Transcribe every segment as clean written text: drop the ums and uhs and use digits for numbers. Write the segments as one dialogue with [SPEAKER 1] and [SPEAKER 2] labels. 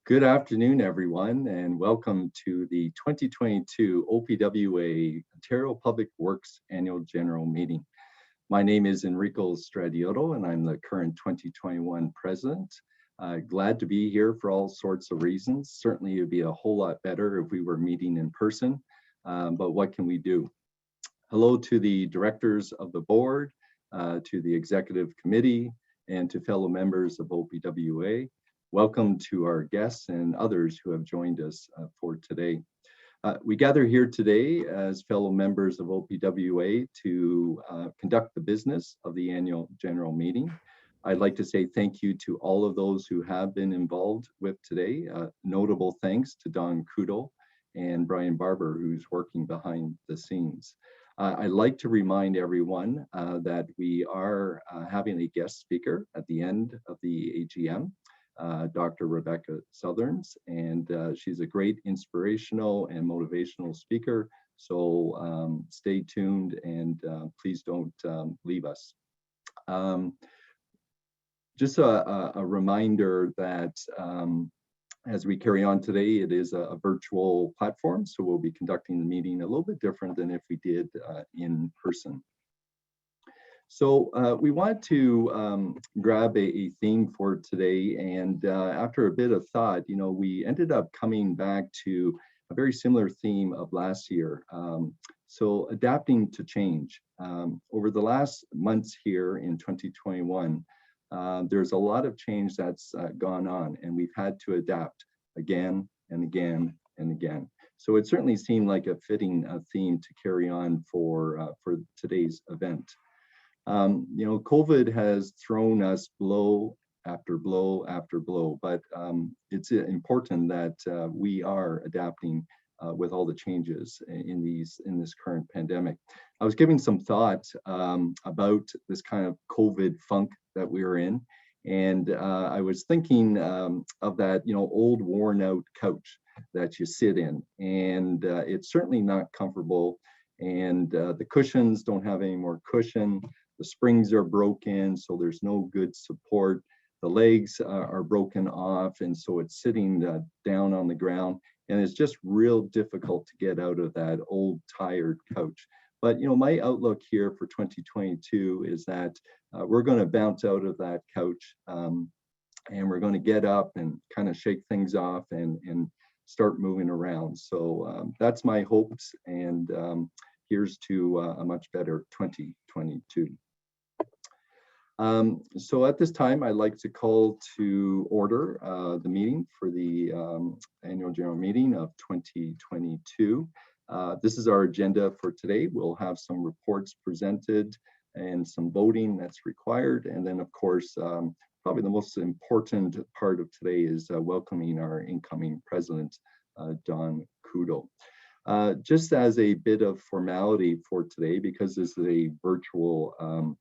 [SPEAKER 1] Good afternoon, everyone, and welcome to the 2022 OPWA Ontario Public Works Annual General Meeting. My name is Enrico Stradiotto, and I'm the current 2021 president. Glad to be here for all sorts of reasons. Certainly, it'd be a whole lot better if we were meeting in person, but what can we do? Hello to the directors of the board, to the executive committee, and to fellow members of OPWA. Welcome to our guests and others who have joined us for today. We gather here today as fellow members of OPWA to conduct the business of the annual general meeting. I'd like to say thank you to all of those who have been involved with today. Notable thanks to Don Kudo and Brian Barber, who's working behind the scenes. I'd like to remind everyone that we are having a guest speaker at the end of the AGM. Dr. Rebecca Sutherns, and she's a great inspirational and motivational speaker. So stay tuned and please don't leave us. Just a reminder that as we carry on today, it is a virtual platform, so we'll be conducting the meeting a little bit different than if we did in person. So we want to grab a theme for today, and after a bit of thought, we ended up coming back to a very similar theme of last year. So adapting to change. Over the last months here in 2021, there's a lot of change that's gone on, and we've had to adapt again and again and again. So it certainly seemed like a fitting theme to carry on for today's event. COVID has thrown us blow after blow after blow, but it's important that we are adapting with all the changes in this current pandemic. I was giving some thought about this kind of COVID funk that we are in, and I was thinking of that old worn out couch that you sit in, and it's certainly not comfortable, and the cushions don't have any more cushion. The springs are broken, so there's no good support. The legs are broken off, and so it's sitting down on the ground, and it's just real difficult to get out of that old tired couch. But my outlook here for 2022 is that we're going to bounce out of that couch, and we're going to get up and kind of shake things off and start moving around. So that's my hopes, and here's to a much better 2022. So at this time, I'd like to call to order the meeting for the annual general meeting of 2022. This is our agenda for today. We'll have some reports presented and some voting that's required. And then, of course, probably the most important part of today is welcoming our incoming president, Don Kudo. Just as a bit of formality for today, because this is a virtual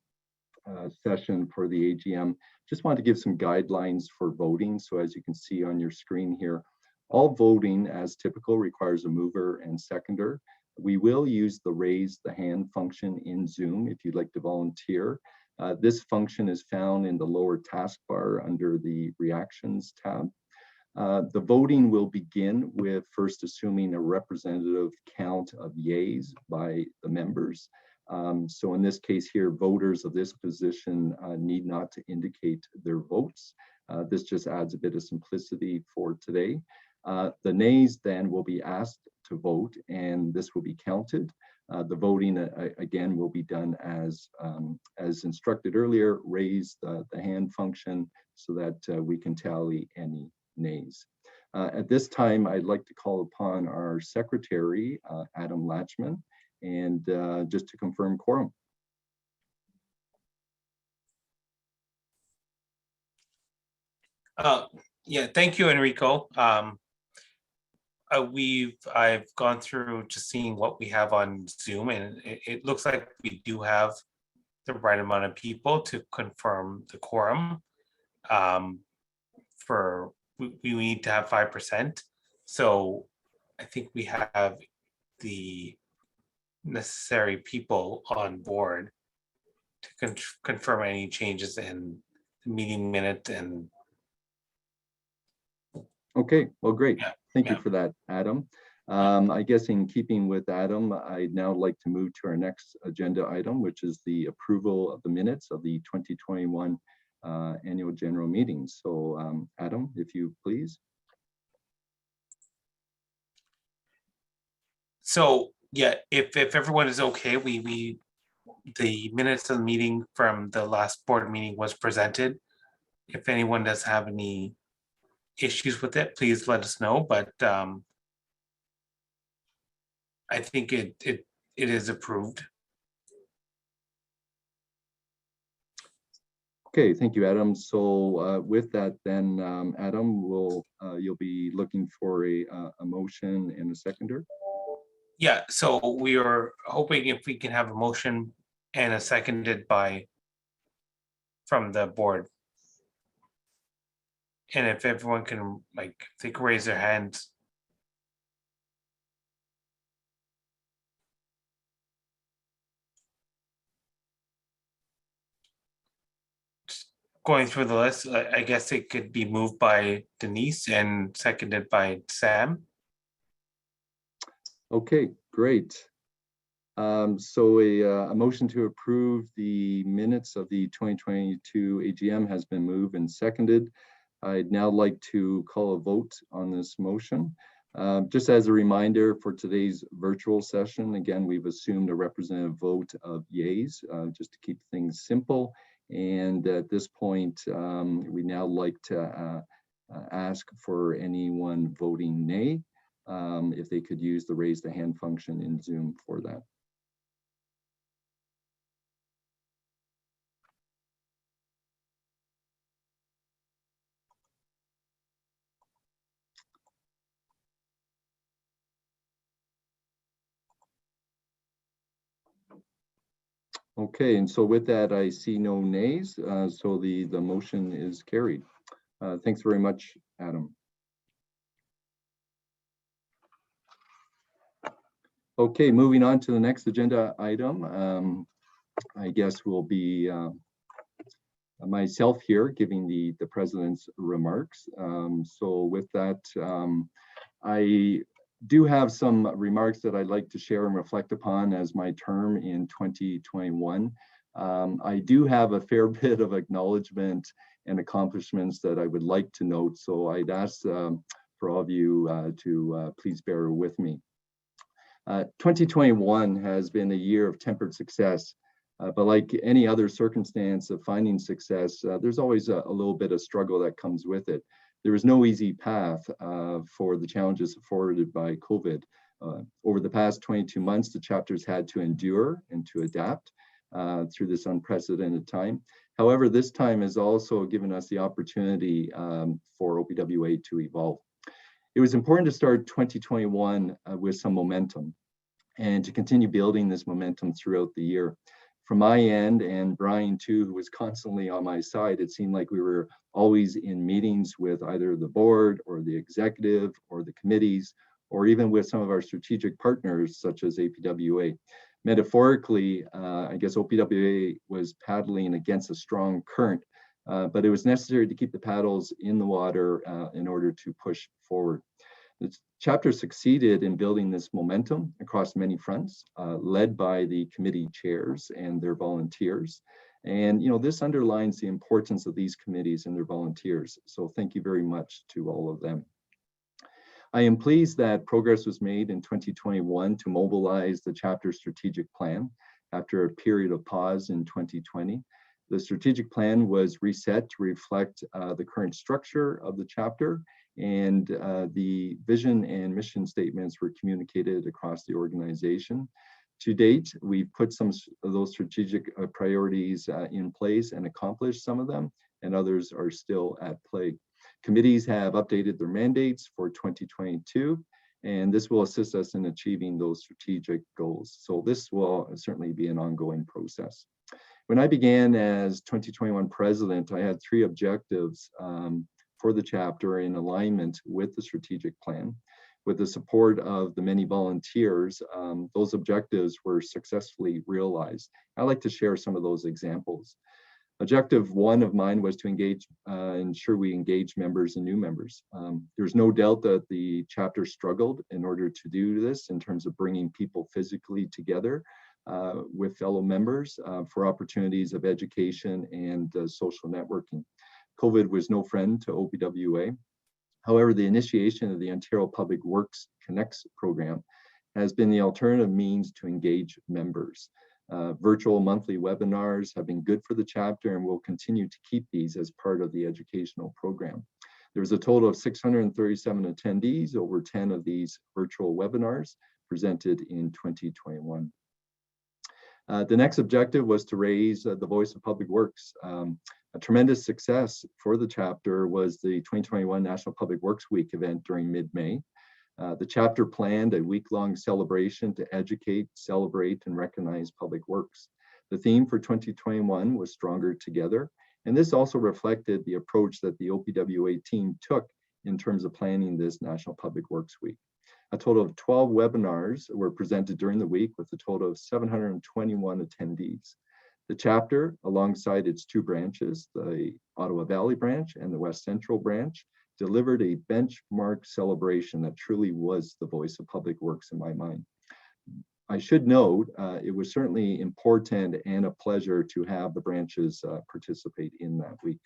[SPEAKER 1] session for the AGM, just want to give some guidelines for voting. So as you can see on your screen here, all voting as typical requires a mover and seconder. We will use the raise the hand function in Zoom if you'd like to volunteer. This function is found in the lower taskbar under the reactions tab. The voting will begin with first assuming a representative count of yeas by the members. So in this case here, voters of this position need not to indicate their votes. This just adds a bit of simplicity for today. The nays then will be asked to vote, and this will be counted. The voting again will be done as instructed earlier. Raise the hand function so that we can tally any nays. At this time, I'd like to call upon our secretary, Adam Latchman, and just to confirm quorum.
[SPEAKER 2] Yeah, thank you, Enrico. I've gone through just seeing what we have on Zoom, and it looks like we do have the right amount of people to confirm the quorum. We need to have 5%. So I think we have the necessary people on board to confirm any changes in the meeting minute and
[SPEAKER 1] Okay, well, great.
[SPEAKER 2] Yeah,
[SPEAKER 1] Thank you
[SPEAKER 2] yeah.
[SPEAKER 1] for that, Adam. I guess in keeping with Adam, I'd now like to move to our next agenda item, which is the approval of the minutes of the 2021 Annual General Meeting. So Adam, if you please.
[SPEAKER 2] So yeah, if everyone is okay, the minutes of the meeting from the last board meeting was presented. If anyone does have any issues with it, please let us know. But I think it is approved.
[SPEAKER 1] Okay, thank you, Adam. So with that, then, Adam, you'll be looking for a motion and a seconder.
[SPEAKER 2] Yeah, so we are hoping if we can have a motion and a seconded from the board. And if everyone can, like, if they can raise their hands. Just going through the list, I guess it could be moved by Denise and seconded by Sam.
[SPEAKER 1] Okay, great. So a motion to approve the minutes of the 2022 AGM has been moved and seconded. I'd now like to call a vote on this motion. Just as a reminder for today's virtual session, again, we've assumed a representative vote of yays, just to keep things simple. And at this point, we now like to ask for anyone voting nay, if they could use the raise the hand function in Zoom for that. Okay, and so with that, I see no nays, so the motion is carried. Thanks very much, Adam. Okay, moving on to the next agenda item. I guess will be myself here giving the president's remarks. So with that, I do have some remarks that I'd like to share and reflect upon as my term in 2021. I do have a fair bit of acknowledgement and accomplishments that I would like to note. So I'd ask for all of you to please bear with me. 2021 has been a year of tempered success, but like any other circumstance of finding success, there's always a little bit of struggle that comes with it. There is no easy path for the challenges afforded by COVID. Over the past 22 months, the chapters had to endure and to adapt through this unprecedented time. However, this time has also given us the opportunity for OPWA to evolve. It was important to start 2021 with some momentum and to continue building this momentum throughout the year. From my end, and Brian too, who was constantly on my side, it seemed like we were always in meetings with either the board or the executive or the committees, or even with some of our strategic partners such as APWA. Metaphorically, I guess OPWA was paddling against a strong current, but it was necessary to keep the paddles in the water in order to push forward. The chapter succeeded in building this momentum across many fronts, led by the committee chairs and their volunteers. And this underlines the importance of these committees and their volunteers. So thank you very much to all of them. I am pleased that progress was made in 2021 to mobilize the chapter strategic plan after a period of pause in 2020. The strategic plan was reset to reflect the current structure of the chapter, and the vision and mission statements were communicated across the organization. To date, we've put some of those strategic priorities in place and accomplished some of them, and others are still at play. Committees have updated their mandates for 2022, and this will assist us in achieving those strategic goals. So this will certainly be an ongoing process. When I began as 2021 president, I had 3 objectives for the chapter in alignment with the strategic plan. With the support of the many volunteers, those objectives were successfully realized. I'd like to share some of those examples. Objective one of mine was to ensure we engage members and new members. There's no doubt that the chapter struggled in order to do this in terms of bringing people physically together with fellow members for opportunities of education and social networking. COVID was no friend to OPWA. However, the initiation of the Ontario Public Works Connects program has been the alternative means to engage members. Virtual monthly webinars have been good for the chapter, and we'll continue to keep these as part of the educational program. There was a total of 637 attendees, over 10 of these virtual webinars presented in 2021. The next objective was to raise the voice of public works. A tremendous success for the chapter was the 2021 National Public Works Week event during mid-May. The chapter planned a week-long celebration to educate, celebrate, and recognize public works. The theme for 2021 was Stronger Together, and this also reflected the approach that the OPWA team took in terms of planning this National Public Works Week. A total of 12 webinars were presented during the week with a total of 721 attendees. The chapter, alongside its two branches, the Ottawa Valley branch and the West Central branch, delivered a benchmark celebration that truly was the voice of public works in my mind. I should note, it was certainly important and a pleasure to have the branches participate in that week.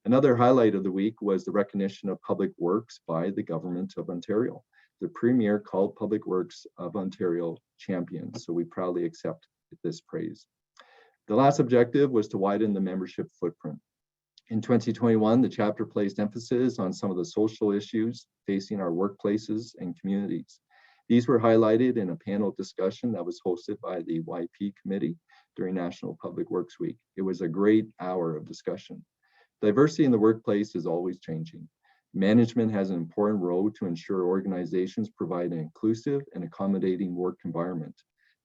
[SPEAKER 1] Another highlight of the week was the recognition of public works by the Government of Ontario. The Premier called Public Works of Ontario champions, so we proudly accept this praise. The last objective was to widen the membership footprint. In 2021, the chapter placed emphasis on some of the social issues facing our workplaces and communities. These were highlighted in a panel discussion that was hosted by the YP committee during National Public Works Week. It was a great hour of discussion. Diversity in the workplace is always changing. Management has an important role to ensure organizations provide an inclusive and accommodating work environment.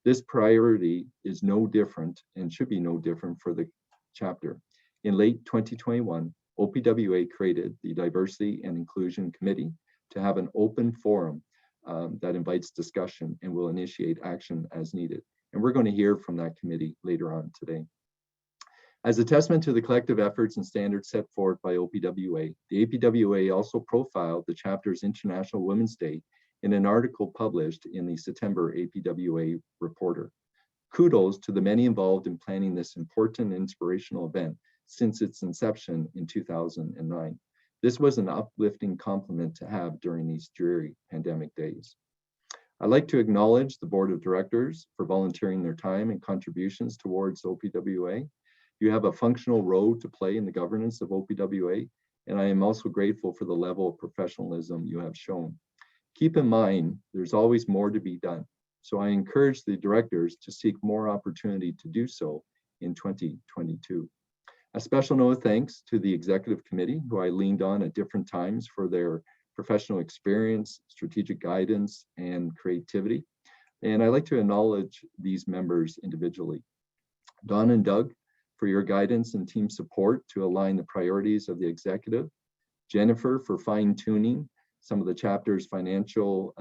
[SPEAKER 1] This priority is no different and should be no different for the chapter. In late 2021, OPWA created the Diversity and Inclusion Committee to have an open forum that invites discussion and will initiate action as needed. And we're going to hear from that committee later on today. As a testament to the collective efforts and standards set forth by OPWA, the APWA also profiled the chapter's International Women's Day in an article published in the September APWA Reporter. Kudos to the many involved in planning this important and inspirational event since its inception in 2009. This was an uplifting compliment to have during these dreary pandemic days. I'd like to acknowledge the Board of Directors for volunteering their time and contributions towards OPWA. You have a functional role to play in the governance of OPWA, and I am also grateful for the level of professionalism you have shown. Keep in mind, there's always more to be done. So I encourage the directors to seek more opportunity to do so in 2022. A special note of thanks to the executive committee, who I leaned on at different times for their professional experience, strategic guidance, and creativity. And I'd like to acknowledge these members individually. Don and Doug, for your guidance and team support to align the priorities of the executive. Jennifer, for fine-tuning some of the chapter's financial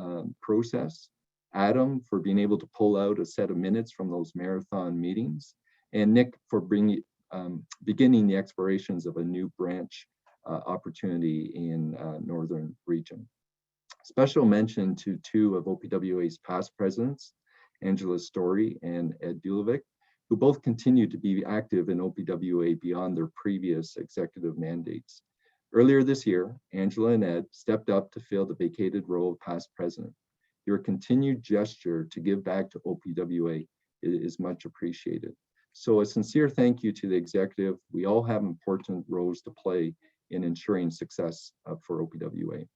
[SPEAKER 1] process. Adam, for being able to pull out a set of minutes from those marathon meetings. And Nick, for beginning the explorations of a new branch opportunity in Northern Region. Special mention to two of OPWA's past presidents, Angela Story and Ed Dulovic, who both continue to be active in OPWA beyond their previous executive mandates. Earlier this year, Angela and Ed stepped up to fill the vacated role of past president. Your continued gesture to give back to OPWA is much appreciated. So a sincere thank you to the executive. We all have important roles to play in ensuring success for OPWA.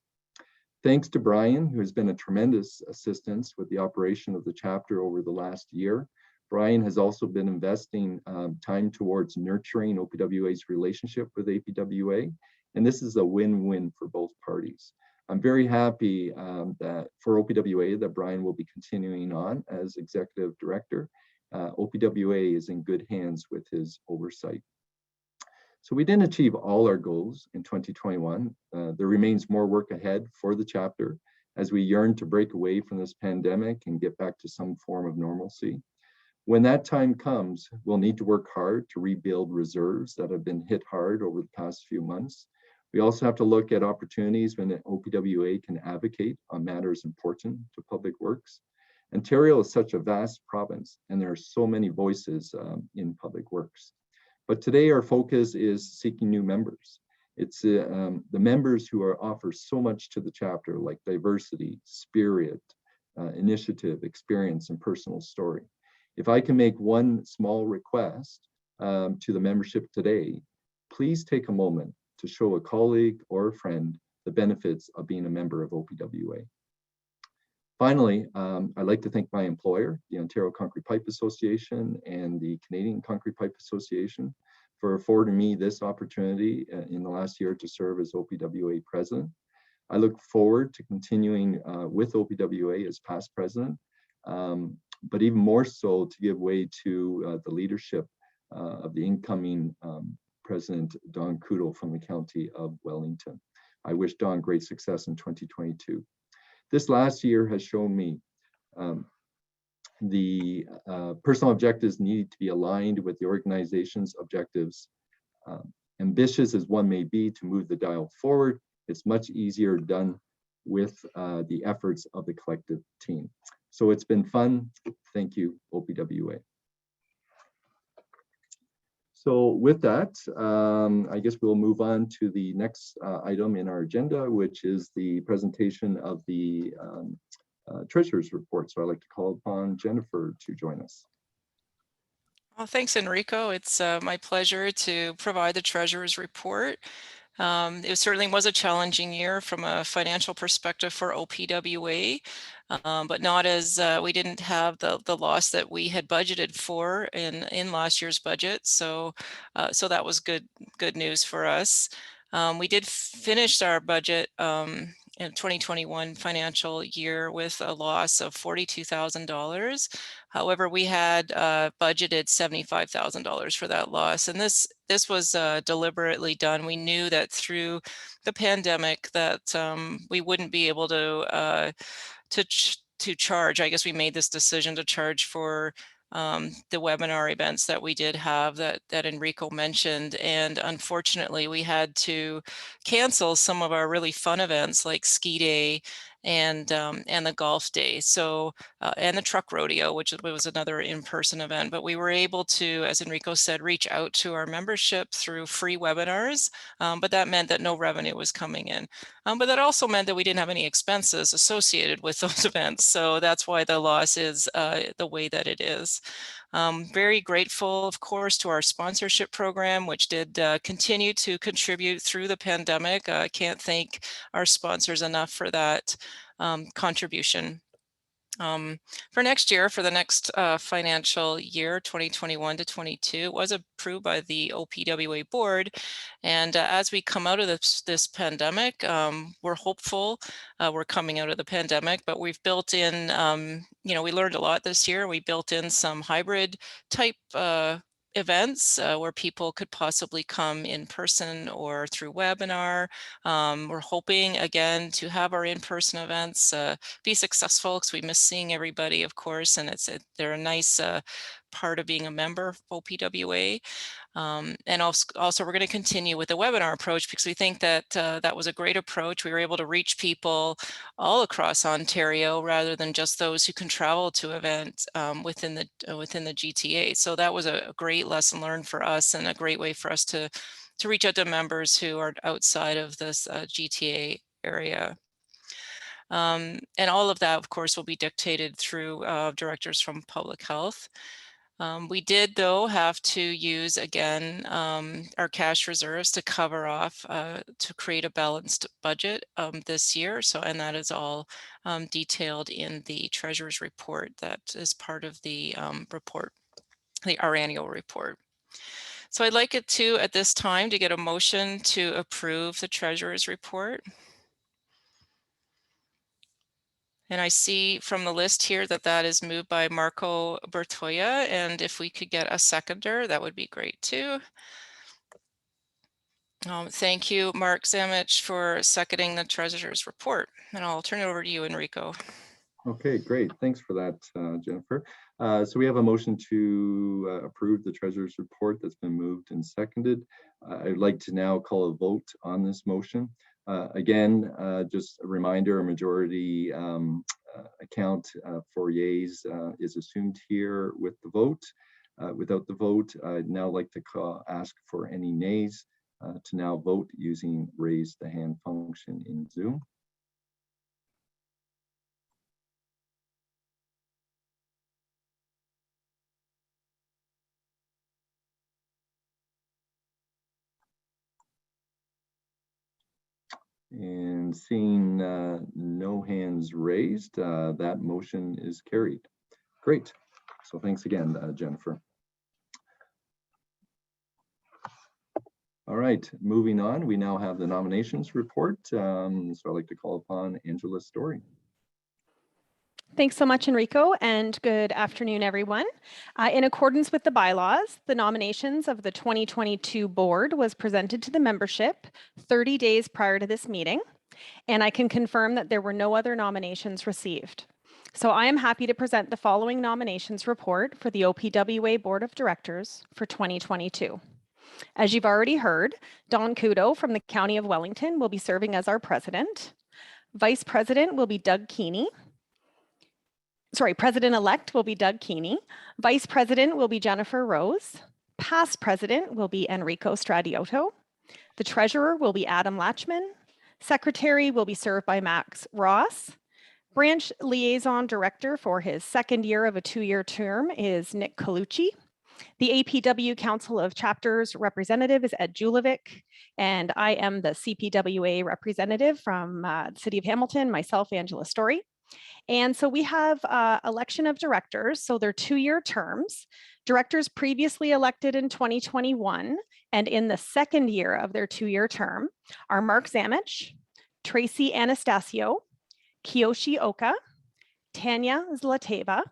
[SPEAKER 1] Thanks to Brian, who has been a tremendous assistance with the operation of the chapter over the last year. Brian has also been investing time towards nurturing OPWA's relationship with APWA, and this is a win-win for both parties. I'm very happy that for OPWA that Brian will be continuing on as executive director. OPWA is in good hands with his oversight. So we didn't achieve all our goals in 2021. There remains more work ahead for the chapter as we yearn to break away from this pandemic and get back to some form of normalcy. When that time comes, we'll need to work hard to rebuild reserves that have been hit hard over the past few months. We also have to look at opportunities when the OPWA can advocate on matters important to public works. Ontario is such a vast province, and there are so many voices in public works. But today our focus is seeking new members. It's the members who offer so much to the chapter, like diversity, spirit, initiative, experience, and personal story. If I can make one small request to the membership today, please take a moment to show a colleague or a friend the benefits of being a member of OPWA. Finally, I'd like to thank my employer, the Ontario Concrete Pipe Association and the Canadian Concrete Pipe Association, for affording me this opportunity in the last year to serve as OPWA president. I look forward to continuing with OPWA as past president, but even more so to give way to the leadership of the incoming President Don Kudo from the County of Wellington. I wish Don great success in 2022. This last year has shown me the personal objectives need to be aligned with the organization's objectives. Ambitious as one may be to move the dial forward, it's much easier done with the efforts of the collective team. So it's been fun. Thank you, OPWA. So with that, I guess we'll move on to the next item in our agenda, which is the presentation of the Treasurer's Report. So I'd like to call upon Jennifer to join us.
[SPEAKER 3] Well, thanks, Enrico. It's my pleasure to provide the Treasurer's Report. It certainly was a challenging year from a financial perspective for OPWA, but not as we didn't have the loss that we had budgeted for in last year's budget. So that was good news for us. We did finish our budget in 2021 financial year with a loss of $42,000. However, we had budgeted $75,000 for that loss, and this was deliberately done. We knew that through the pandemic that we wouldn't be able to charge. I guess we made this decision to charge for the webinar events that we did have that Enrico mentioned, and unfortunately we had to cancel some of our really fun events like ski day and the golf day, so and the truck rodeo, which was another in-person event. But we were able to, as Enrico said, reach out to our membership through free webinars, but that meant that no revenue was coming in. But that also meant that we didn't have any expenses associated with those events, so that's why the loss is the way that it is. Very grateful, of course, to our sponsorship program, which did continue to contribute through the pandemic. I can't thank our sponsors enough for that contribution. For next year, for the next financial year, 2021 to 22, it was approved by the OPWA board. And as we come out of this pandemic, we're hopeful we're coming out of the pandemic, but we've built in, we learned a lot this year. We built in some hybrid type events where people could possibly come in person or through webinar. We're hoping again to have our in-person events be successful, because we miss seeing everybody, of course, and they're a nice part of being a member of OPWA. And also we're going to continue with the webinar approach, because we think that that was a great approach. We were able to reach people all across Ontario rather than just those who can travel to events within the GTA. So that was a great lesson learned for us, and a great way for us to reach out to members who are outside of this GTA area. And all of that, of course, will be dictated through directors from public health. We did, though, have to use, again, our cash reserves to cover off, to create a balanced budget this year. And that is all detailed in the Treasurer's Report that is part of the report, our annual report. So I'd like it to, at this time, to get a motion to approve the Treasurer's Report. And I see from the list here that is moved by Marco Bertoya, and if we could get a seconder, that would be great too. Thank you, Mark Zamich, for seconding the Treasurer's Report, and I'll turn it over to you, Enrico.
[SPEAKER 1] Okay, great. Thanks for that, Jennifer. So we have a motion to approve the treasurer's report that's been moved and seconded. I'd like to now call a vote on this motion. Again, just a reminder, a majority account for yeas is assumed here with the vote. Without the vote, I'd now like to ask for any nays to now vote using raise the hand function in Zoom. And seeing no hands raised, that motion is carried. Great. So thanks again, Jennifer. All right, moving on, we now have the nominations report. So I'd like to call upon Angela Story.
[SPEAKER 4] Thanks so much, Enrico, and good afternoon, everyone. In accordance with the bylaws, the nominations of the 2022 board was presented to the membership 30 days prior to this meeting, and I can confirm that there were no other nominations received. So I am happy to present the following nominations report for the OPWA Board of Directors for 2022. As you've already heard, Don Kudo from the County of Wellington will be serving as our president. Vice President will be Doug Keeney. President-elect will be Doug Keeney. Vice President will be Jennifer Rose. Past President will be Enrico Stradiotto. The Treasurer will be Adam Latchman. Secretary will be served by Max Ross. Branch Liaison Director for his second year of a 2-year term is Nick Colucci. The APW Council of Chapters representative is Ed Julovic, and I am the CPWA representative from the City of Hamilton, myself, Angela Story. And so we have election of directors. So they're 2-year terms. Directors previously elected in 2021 and in the second year of their 2-year term are Mark Zamich, Tracy Anastasio, Kiyoshi Oka, Tanya Zlateva,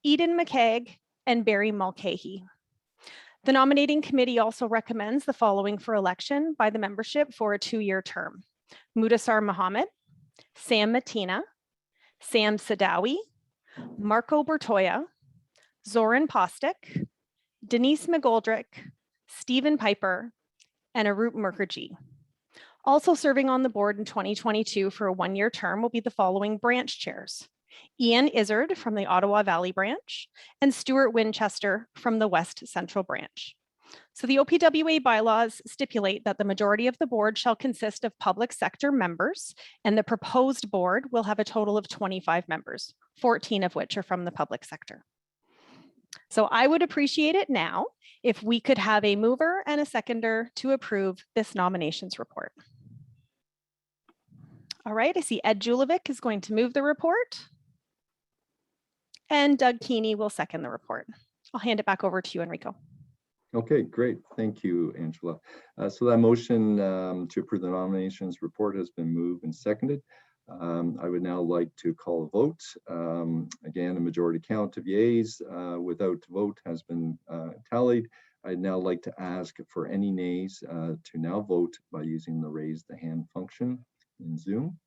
[SPEAKER 4] Eden McCaig, and Barry Mulcahy. The nominating committee also recommends the following for election by the membership for a 2-year term: Mudassar Mohammed, Sam Matina, Sam Sadawi, Marco Bertoya, Zoran Postic, Denise McGoldrick, Stephen Piper, and Arup Mukherjee. Also serving on the board in 2022 for a 1-year term will be the following branch chairs: Ian Izzard from the Ottawa Valley branch and Stuart Winchester from the West Central branch. So the OPWA bylaws stipulate that the majority of the board shall consist of public sector members, and the proposed board will have a total of 25 members, 14 of which are from the public sector. So I would appreciate it now if we could have a mover and a seconder to approve this nominations report. All right, I see Ed Julovic is going to move the report, and Doug Keeney will second the report. I'll hand it back over to you, Enrico.
[SPEAKER 1] Okay, great. Thank you, Angela. So that motion to approve the nominations report has been moved and seconded. I would now like to call a vote. Again, a majority count of yeas without vote has been tallied. I'd now like to ask for any nays to now vote by using the raise the hand function in Zoom.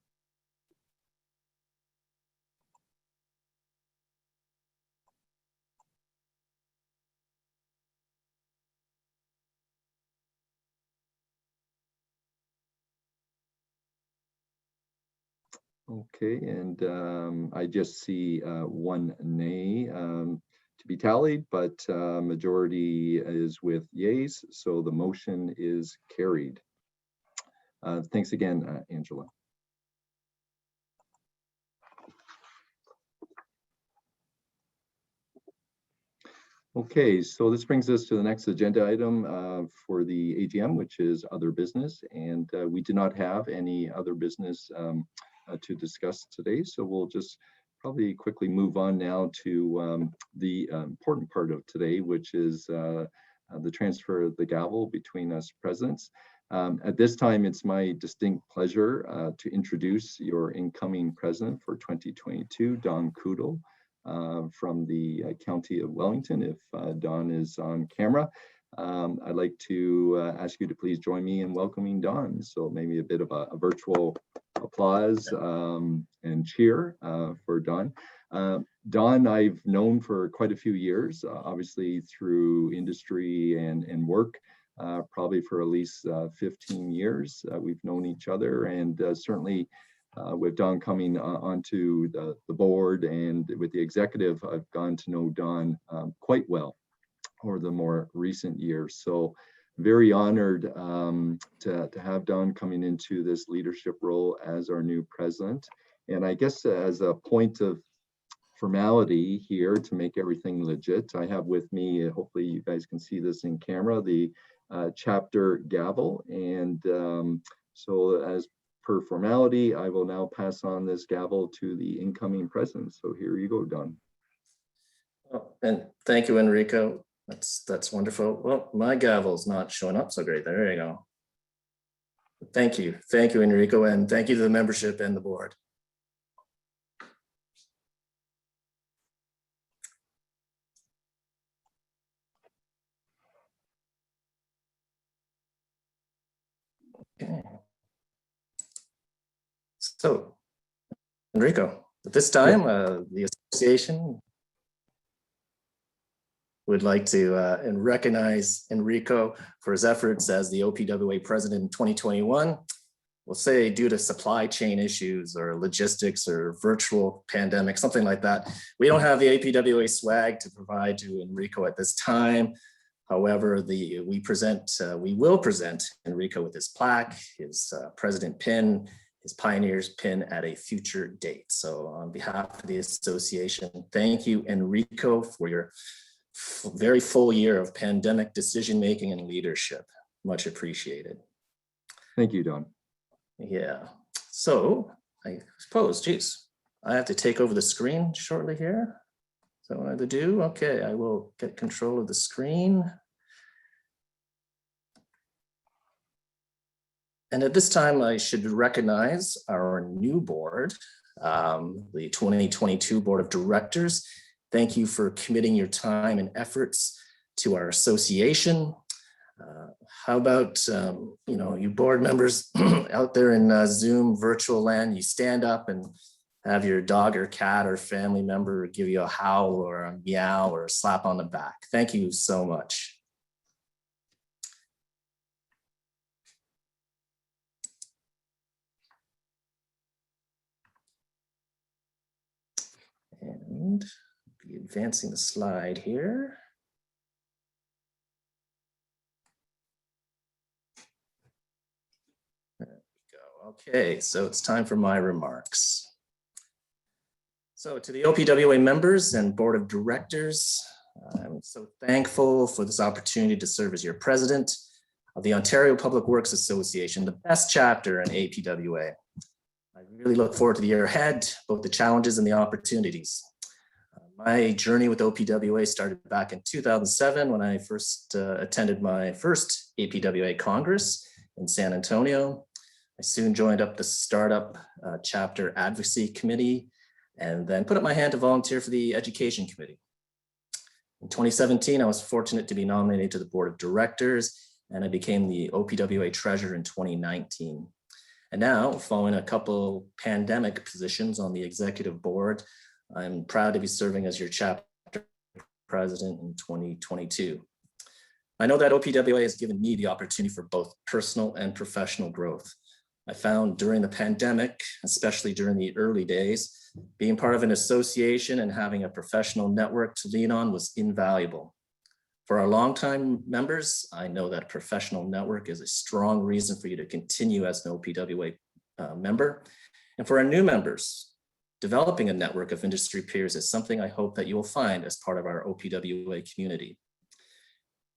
[SPEAKER 1] Okay, and I just see 1 nay to be tallied, but majority is with yeas, so the motion is carried. Thanks again, Angela. Okay, so this brings us to the next agenda item for the AGM, which is other business, and we do not have any other business to discuss today, so we'll just probably quickly move on now to the important part of today, which is the transfer of the gavel between us presidents. At this time, it's my distinct pleasure to introduce your incoming president for 2022, Don Kudo, from the County of Wellington. If Don is on camera, I'd like to ask you to please join me in welcoming Don. So maybe a bit of a virtual applause and cheer for Don. Don, I've known for quite a few years, obviously through industry and work, probably for at least 15 years. We've known each other, and certainly with Don coming onto the board and with the executive, I've gotten to know Don quite well over the more recent years. So very honored to have Don coming into this leadership role as our new president. And I guess as a point of formality here to make everything legit, I have with me, hopefully you guys can see this in camera, the chapter gavel. And so as per formality, I will now pass on this gavel to the incoming president. So here you go, Don.
[SPEAKER 5] Oh, and thank you, Enrico. That's wonderful. Well, my gavel's not showing up so great. There you go. Thank you, Enrico, and thank you to the membership and the board. Okay. So, Enrico, at this time, the association would like to and recognize Enrico for his efforts as the OPWA president in 2021. We'll say due to supply chain issues or logistics or virtual pandemic, something like that. We don't have the OPWA swag to provide to Enrico at this time. However, we will present Enrico with his plaque, his president pin, his pioneers pin at a future date. So on behalf of the association, thank you, Enrico, for your very full year of pandemic decision-making and leadership. Much appreciated.
[SPEAKER 1] Thank you, Don.
[SPEAKER 5] Yeah, so I suppose, geez, I have to take over the screen shortly here. Is that what I have to do? Okay, I will get control of the screen. And at this time, I should recognize our new board, the 2022 Board of Directors. Thank you for committing your time and efforts to our association. How about, you board members out there in Zoom virtual land, you stand up and have your dog or cat or family member give you a howl or a meow or a slap on the back. Thank you so much. And be advancing the slide here. There we go. Okay, so it's time for my remarks. So to the OPWA members and board of directors, I'm so thankful for this opportunity to serve as your president of the Ontario Public Works Association, the best chapter in APWA. I really look forward to the year ahead, both the challenges and the opportunities. My journey with OPWA started back in 2007 when I first attended my first APWA Congress in San Antonio. I soon joined up the startup chapter advocacy committee and then put up my hand to volunteer for the education committee. In 2017, I was fortunate to be nominated to the board of directors and I became the OPWA treasurer in 2019. And now, following a couple pandemic positions on the executive board, I'm proud to be serving as your chapter president in 2022. I know that OPWA has given me the opportunity for both personal and professional growth. I found during the pandemic, especially during the early days, being part of an association and having a professional network to lean on was invaluable. For our longtime members, I know that professional network is a strong reason for you to continue as an OPWA member. And for our new members, developing a network of industry peers is something I hope that you will find as part of our OPWA community.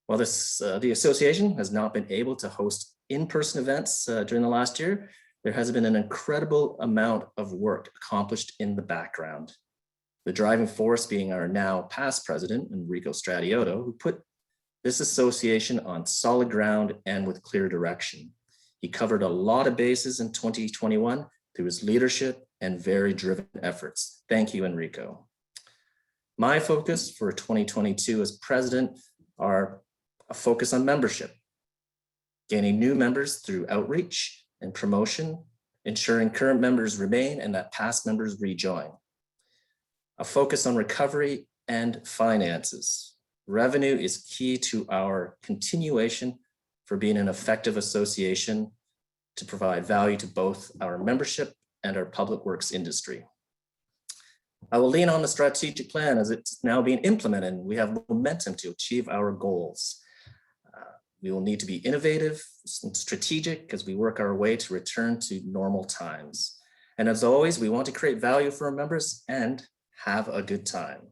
[SPEAKER 5] While the association has not been able to host in-person events during the last year, there has been an incredible amount of work accomplished in the background. The driving force being our now past president, Enrico Stradiotto, who put this association on solid ground and with clear direction. He covered a lot of bases in 2021 through his leadership and very driven efforts. Thank you, Enrico. My focus for 2022 as president are a focus on membership, gaining new members through outreach and promotion, ensuring current members remain and that past members rejoin. a focus on recovery and finances. Revenue is key to our continuation for being an effective association to provide value to both our membership and our public works industry. I will lean on the strategic plan as it's now being implemented and we have momentum to achieve our goals. We will need to be innovative and strategic as we work our way to return to normal times. And as always, we want to create value for our members and have a good time.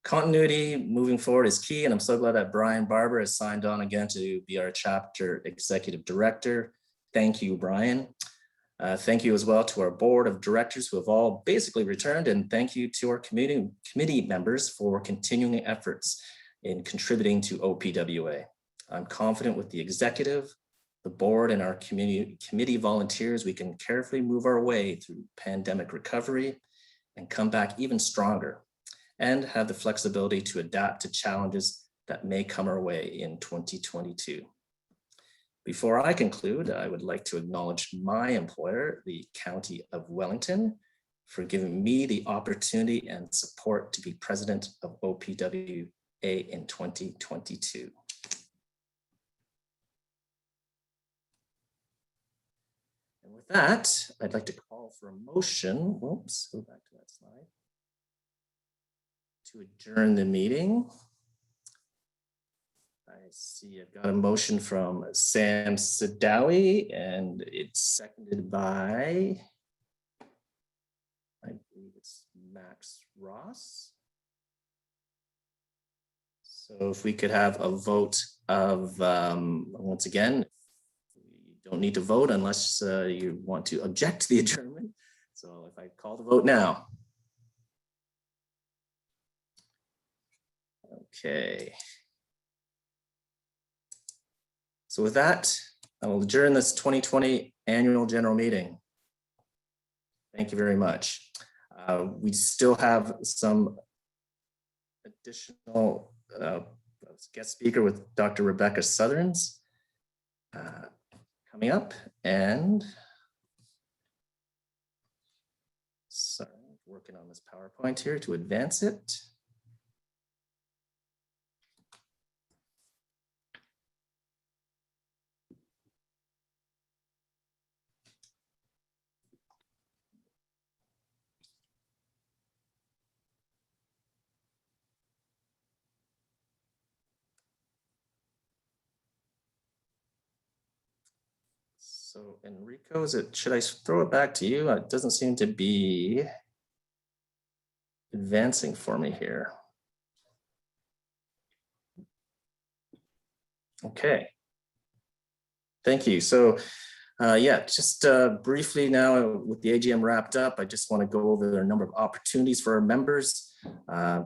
[SPEAKER 5] Continuity moving forward is key, and I'm so glad that Brian Barber has signed on again to be our chapter executive director. Thank you, Brian. Thank you as well to our board of directors who have all basically returned, and thank you to our committee members for continuing efforts in contributing to OPWA. I'm confident with the executive, the board, and our committee volunteers, we can carefully move our way through pandemic recovery and come back even stronger and have the flexibility to adapt to challenges that may come our way in 2022. Before I conclude, I would like to acknowledge my employer, the County of Wellington, for giving me the opportunity and support to be president of OPWA in 2022. And with that, I'd like to call for a motion. Whoops, go back to that slide. To adjourn the meeting. I see I've got a motion from Sam Sadawi and it's seconded by, I believe it's Max Ross. So if we could have a vote of, once again, you don't need to vote unless you want to object to the adjournment. So if I call the vote now. Okay. So with that, I will adjourn this 2020 Annual General Meeting. Thank you very much. We still have some additional guest speaker with Dr. Rebecca Sutherns coming up, and sorry, working on this PowerPoint here to advance it. So Enrico, should I throw it back to you? It doesn't seem to be advancing for me here. Okay. Thank you. So yeah, just briefly now with the AGM wrapped up, I just want to go over a number of opportunities for our members,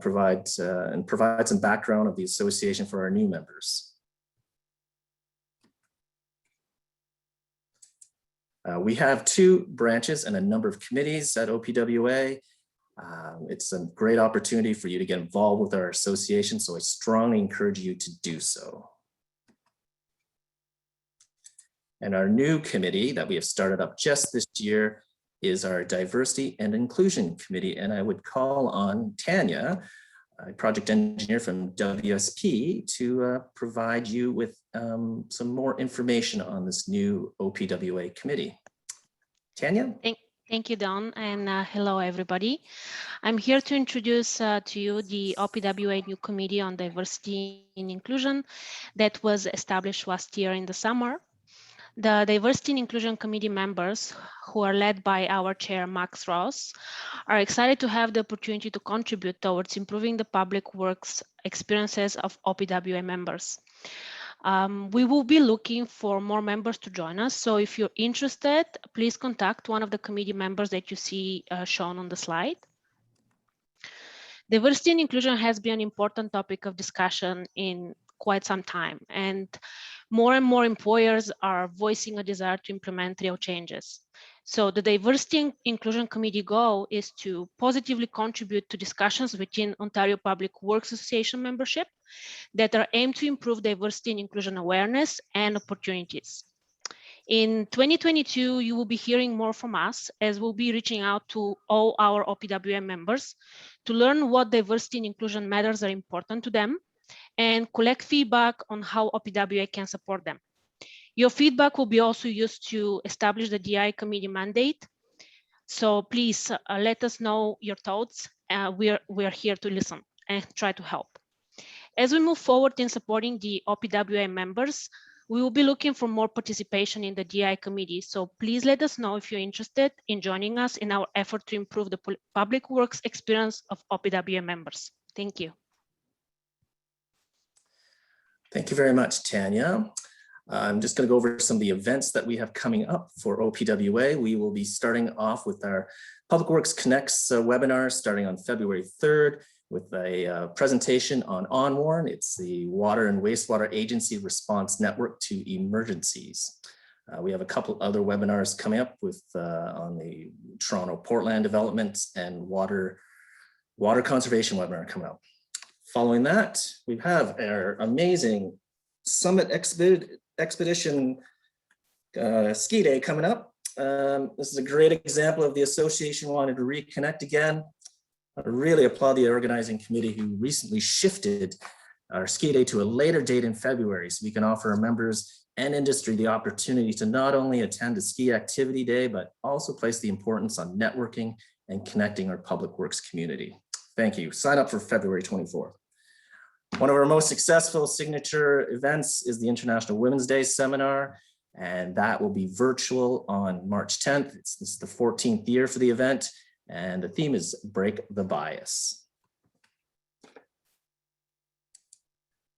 [SPEAKER 5] provide some background of the association for our new members. We have 2 branches and a number of committees at OPWA. It's a great opportunity for you to get involved with our association, so I strongly encourage you to do so. And our new committee that we have started up just this year is our Diversity and Inclusion Committee, and I would call on Tanya, a project engineer from WSP, to provide you with some more information on this new OPWA committee. Tanya?
[SPEAKER 6] Thank you, Don, and hello, everybody. I'm here to introduce to you the OPWA new committee on diversity and inclusion that was established last year in the summer. The Diversity and Inclusion Committee members, who are led by our chair, Max Ross, are excited to have the opportunity to contribute towards improving the public works experiences of OPWA members. We will be looking for more members to join us, so if you're interested, please contact one of the committee members that you see shown on the slide. Diversity and inclusion has been an important topic of discussion in quite some time, and more employers are voicing a desire to implement real changes. So the Diversity and Inclusion Committee goal is to positively contribute to discussions within Ontario Public Works Association membership that are aimed to improve diversity and inclusion awareness and opportunities. In 2022, you will be hearing more from us as we'll be reaching out to all our OPWA members to learn what diversity and inclusion matters are important to them and collect feedback on how OPWA can support them. Your feedback will be also used to establish the DI committee mandate. So please let us know your thoughts. We're here to listen and try to help. As we move forward in supporting the OPWA members, we will be looking for more participation in the DI committee. So please let us know if you're interested in joining us in our effort to improve the public works experience of OPWA members. Thank you.
[SPEAKER 5] Thank you very much, Tanya. I'm just going to go over some of the events that we have coming up for OPWA. We will be starting off with our Public Works Connects webinar starting on February 3rd with a presentation on ONWARN. It's the Water and Wastewater Agency Response Network to Emergencies. We have a couple other webinars coming up with on the Toronto Portland Development and Water Conservation webinar coming up. Following that, we have our amazing Summit Expedition Ski Day coming up. This is a great example of the association wanting to reconnect again. I really applaud the organizing committee who recently shifted our ski day to a later date in February so we can offer our members and industry the opportunity to not only attend a ski activity day, but also place the importance on networking and connecting our public works community. Thank you. Sign up for February 24th. One of our most successful signature events is the International Women's Day seminar, and that will be virtual on March 10th. This is the 14th year for the event, and the theme is Break the Bias.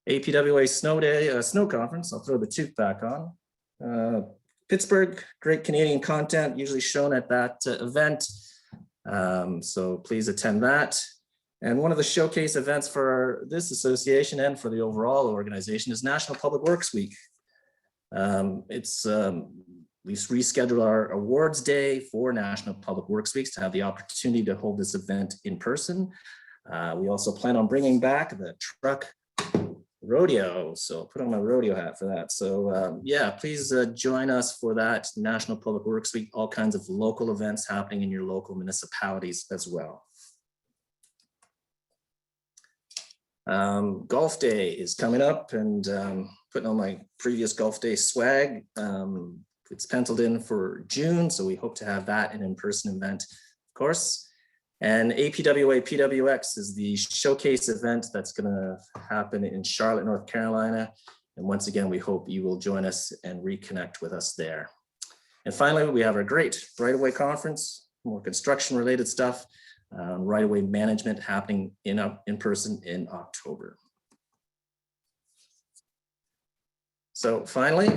[SPEAKER 5] APWA Snow Day, Snow Conference, I'll throw the tooth back on. Pittsburgh, great Canadian content usually shown at that event, so please attend that. And one of the showcase events for this association and for the overall organization is National Public Works Week. We rescheduled our awards day for National Public Works Weeks to have the opportunity to hold this event in person. We also plan on bringing back the truck rodeo. So put on my rodeo hat for that. So yeah, please join us for that National Public Works Week, all kinds of local events happening in your local municipalities as well. Golf Day is coming up, and putting on my previous Golf Day swag. It's penciled in for June, so we hope to have that an in-person event, of course. And APWA PWX is the showcase event that's going to happen in Charlotte, North Carolina. And once again, we hope you will join us and reconnect with us there. And finally, we have our great right-of-way conference, more construction-related stuff. Right-of-way management happening in person in October. So finally,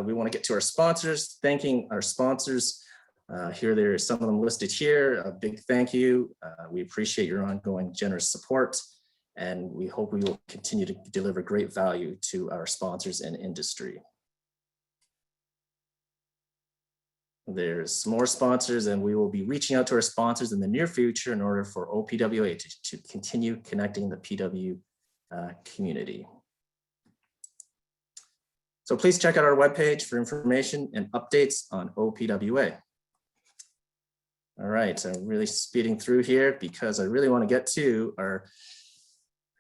[SPEAKER 5] we want to get to our sponsors, thanking our sponsors. There are some of them listed here. A big thank you. We appreciate your ongoing generous support, and we hope we will continue to deliver great value to our sponsors and industry. There's more sponsors, and we will be reaching out to our sponsors in the near future in order for OPWA to continue connecting the PW community. So please check out our webpage for information and updates on OPWA. All right, I'm really speeding through here because I really want to get to our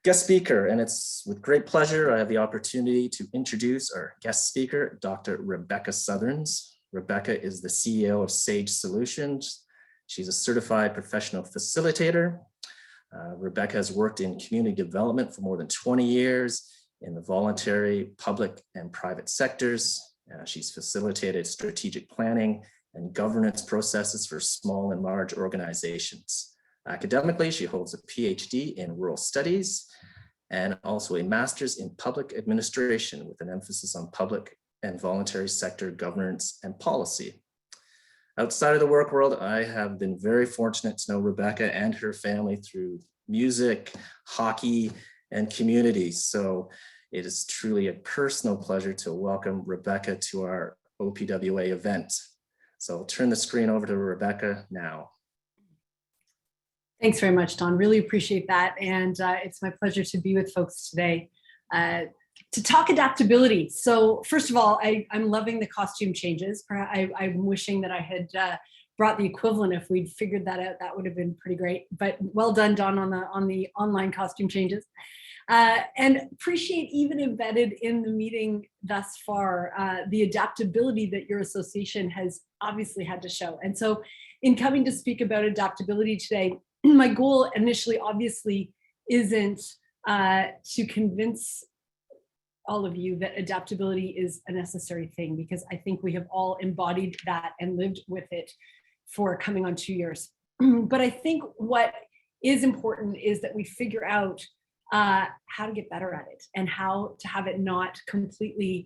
[SPEAKER 5] guest speaker, and it's with great pleasure I have the opportunity to introduce our guest speaker, Dr. Rebecca Sutherns. Rebecca is the CEO of Sage Solutions. She's a certified professional facilitator. Rebecca has worked in community development for more than 20 years in the voluntary, public, and private sectors. She's facilitated strategic planning and governance processes for small and large organizations. Academically, she holds a PhD in rural studies and also a master's in public administration with an emphasis on public and voluntary sector governance and policy. Outside of the work world, I have been very fortunate to know Rebecca and her family through music, hockey, and community. So it is truly a personal pleasure to welcome Rebecca to our OPWA event. So I'll turn the screen over to Rebecca now.
[SPEAKER 7] Thanks very much, Don. Really appreciate that. And it's my pleasure to be with folks today. to talk adaptability. So first of all, I'm loving the costume changes. I'm wishing that I had brought the equivalent. If we'd figured that out, that would have been pretty great. But well done, Don, on the online costume changes. And appreciate even embedded in the meeting thus far, the adaptability that your association has obviously had to show. And so in coming to speak about adaptability today, my goal initially obviously isn't to convince all of you that adaptability is a necessary thing, because I think we have all embodied that and lived with it for coming on 2 years. But I think what is important is that we figure out how to get better at it and how to have it not completely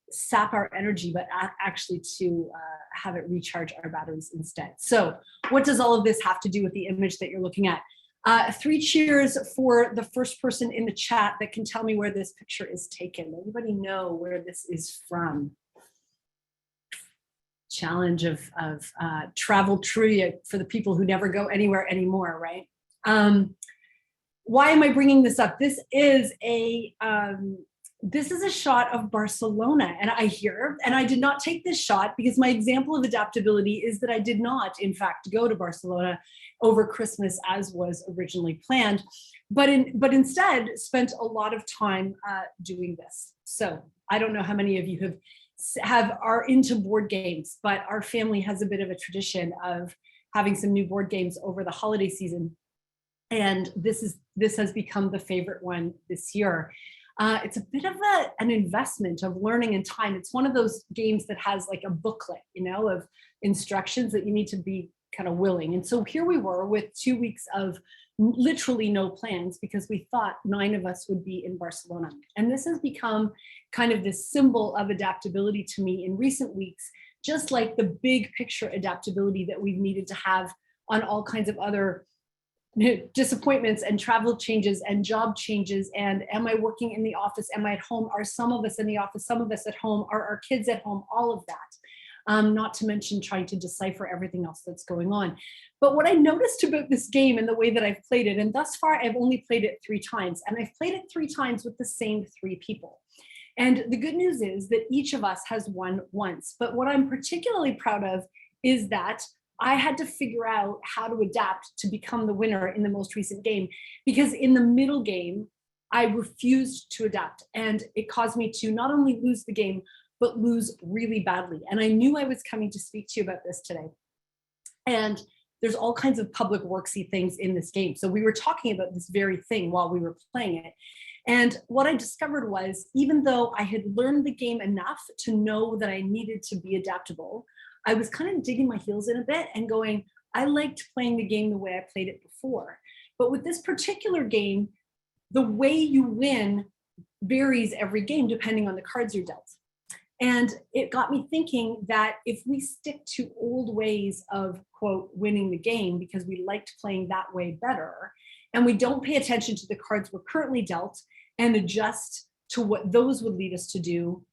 [SPEAKER 7] sap our energy, but actually to have it recharge our batteries instead. So what does all of this have to do with the image that you're looking at? 3 cheers for the first person in the chat that can tell me where this picture is taken. Anybody know where this is from? Challenge of travel trivia for the people who never go anywhere anymore, right? Why am I bringing this up? This is a shot of Barcelona, and I did not take this shot because my example of adaptability is that I did not, in fact, go to Barcelona over Christmas as was originally planned, but instead spent a lot of time doing this. So I don't know how many of you are into board games, but our family has a bit of a tradition of having some new board games over the holiday season. And this has become the favorite one this year. It's a bit of an investment of learning and time. It's one of those games that has like a booklet, of instructions that you need to be kind of willing. And so here we were with 2 weeks of literally no plans because we thought 9 of us would be in Barcelona. And this has become kind of this symbol of adaptability to me in recent weeks, just like the big picture adaptability that we've needed to have on all kinds of other disappointments and travel changes and job changes. And am I working in the office? Am I at home? Are some of us in the office? Some of us at home? Are our kids at home? All of that. Not to mention trying to decipher everything else that's going on. But what I noticed about this game and the way that I've played it, and thus far I've only played it 3 times, and I've played it 3 times with the same 3 people. And the good news is that each of us has won once. But what I'm particularly proud of is that I had to figure out how to adapt to become the winner in the most recent game, because in the middle game, I refused to adapt, and it caused me to not only lose the game, but lose really badly. And I knew I was coming to speak to you about this today. And there's all kinds of public worksy things in this game. So we were talking about this very thing while we were playing it. And what I discovered was, even though I had learned the game enough to know that I needed to be adaptable, I was kind of digging my heels in a bit and going, I liked playing the game the way I played it before. But with this particular game, the way you win varies every game depending on the cards you're dealt. And it got me thinking that if we stick to old ways of, quote, winning the game because we liked playing that way better, and we don't pay attention to the cards we're currently dealt and adjust to what those would lead us to do,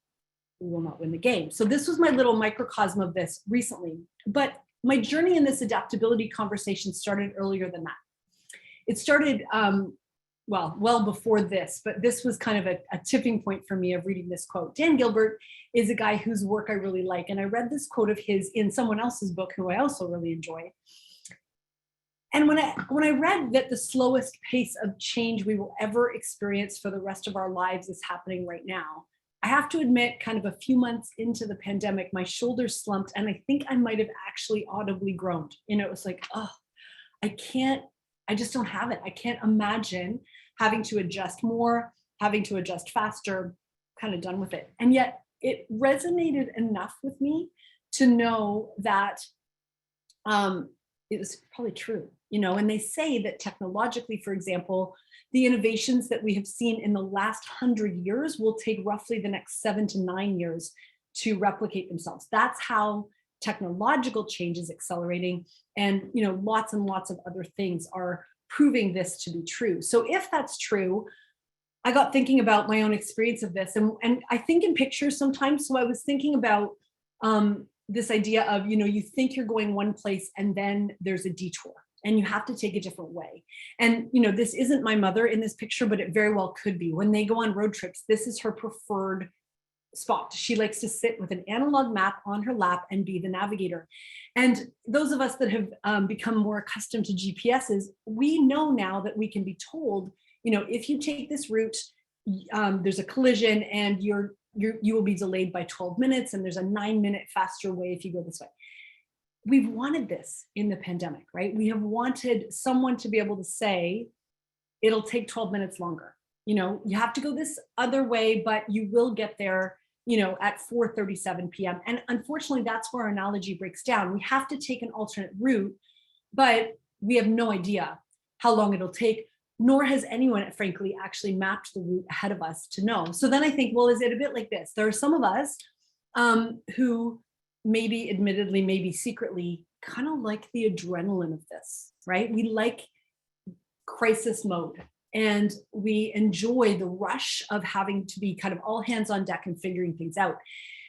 [SPEAKER 7] we will not win the game. So this was my little microcosm of this recently. But my journey in this adaptability conversation started earlier than that. It started, well before this, but this was kind of a tipping point for me of reading this quote. Dan Gilbert is a guy whose work I really like. And I read this quote of his in someone else's book, who I also really enjoy. And when I read that the slowest pace of change we will ever experience for the rest of our lives is happening right now, I have to admit, kind of a few months into the pandemic, my shoulders slumped, and I think I might have actually audibly groaned. It was like, oh, I just don't have it. I can't imagine having to adjust more, having to adjust faster, kind of done with it. And yet it resonated enough with me to know that it was probably true, and they say that technologically, for example, the innovations that we have seen in the last 100 years will take roughly the next 7 to 9 years to replicate themselves. That's how technological change is accelerating. And, lots and lots of other things are proving this to be true. So if that's true, I got thinking about my own experience of this. And I think in pictures sometimes. So I was thinking about this idea of, you think you're going one place and then there's a detour. and you have to take a different way. And, you know, this isn't my mother in this picture, but it very well could be. When they go on road trips, this is her preferred spot. She likes to sit with an analog map on her lap and be the navigator. And those of us that have become more accustomed to GPSs, we know now that we can be told, you know, if you take this route, there's a collision and you will be delayed by 12 minutes, and there's a 9-minute faster way if you go this way. We've wanted this in the pandemic, right? We have wanted someone to be able to say, it'll take 12 minutes longer. You know, you have to go this other way, but you will get there, you know, at 4:37 p.m. And unfortunately, that's where our analogy breaks down. We have to take an alternate route, but we have no idea how long it'll take, nor has anyone, frankly, actually mapped the route ahead of us to know. So then I think, well, is it a bit like this? There are some of us who maybe admittedly, maybe secretly, kind of like the adrenaline of this, right? We like crisis mode. And we enjoy the rush of having to be kind of all hands on deck and figuring things out.